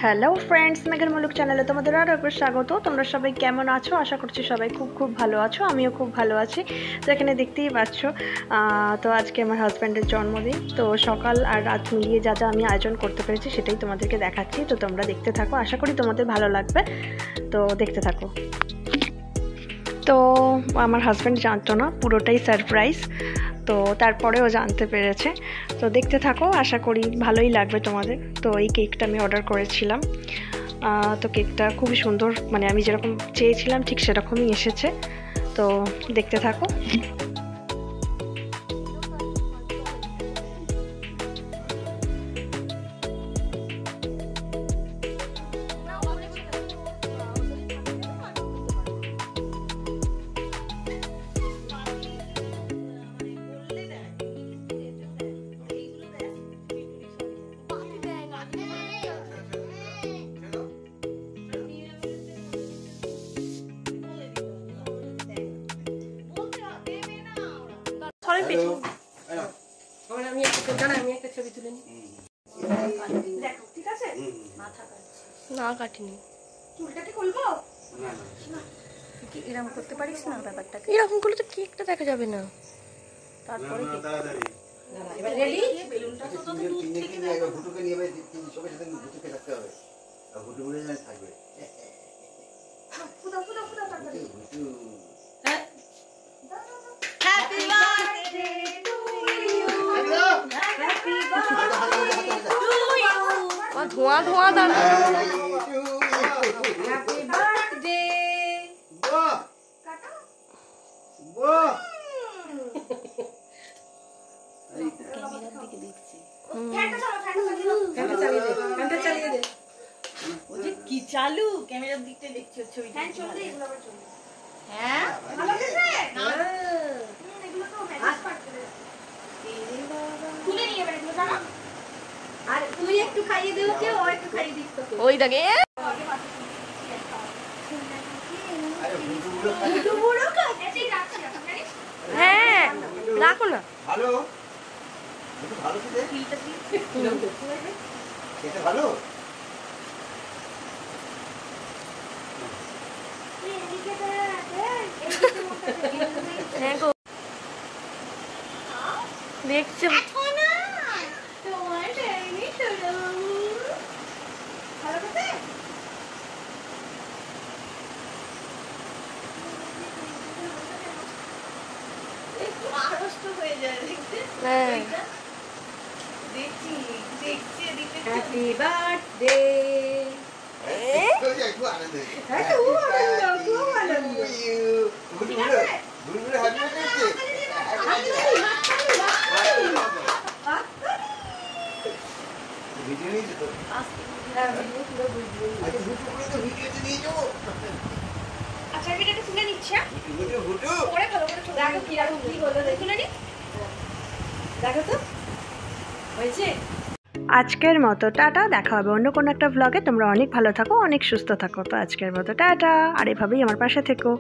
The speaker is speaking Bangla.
হ্যালো ফ্রেন্ডস, মেঘের মুলুক চ্যানেলে তোমাদের আরও একবার স্বাগত। তোমরা সবাই কেমন আছো? আশা করছি সবাই খুব খুব ভালো আছো। আমিও খুব ভালো আছি। তো এখানে দেখতেই পাচ্ছ, তো আজকে আমার হাজব্যান্ডের জন্মদিন। তো সকাল আর রাত মিলিয়ে যা যা আমি আয়োজন করতে পেরেছি সেটাই তোমাদেরকে দেখাচ্ছি। তো তোমরা দেখতে থাকো, আশা করি তোমাদের ভালো লাগবে। তো দেখতে থাকো। তো আমার হাজব্যান্ড জানতো না, পুরোটাই সারপ্রাইজ। তো তারপরেও জানতে পেরেছে। তো দেখতে থাকো, আশা করি ভালোই লাগবে তোমাদের। তো এই কেকটা আমি অর্ডার করেছিলাম। তো কেকটা খুবই সুন্দর, মানে আমি যেরকম চেয়েছিলাম ঠিক সেরকমই এসেছে। তো দেখতে থাকো। এরকম করতে পারিস না ব্যাপারটা, এরকম করলে তো কেকটা দেখা যাবে না। তারপরে ধোঁয়া ধোঁয়া দাঁড়া। কি চালু ক্যামেরার দিকটা দেখছি ছবি। হ্যাঁ আর তুই একটু খাইয়ে দে ওকে, ও একটু খাইয়ে দিস তোকে। ওই দেখে হ্যাঁ রাখো না। ভালো ভালো খেতে ভালো। দেখছো হয়ে যায় দেখতে। দেখছি দেখছি হ্যাপি বার্থডে। আচ্ছা ভিডিওটা তুলে নিচ্ছি। দেখো কিরকম কি হলো, তুলে নি। দেখো তো হয়েছে। আজকের মতো টাটা, দেখা হবে অন্য কোনো একটা ব্লগে। তোমরা অনেক ভালো থাকো, অনেক সুস্থ থাকো। তো আজকের মতো টাটা, আর এভাবেই আমার পাশে থেকো।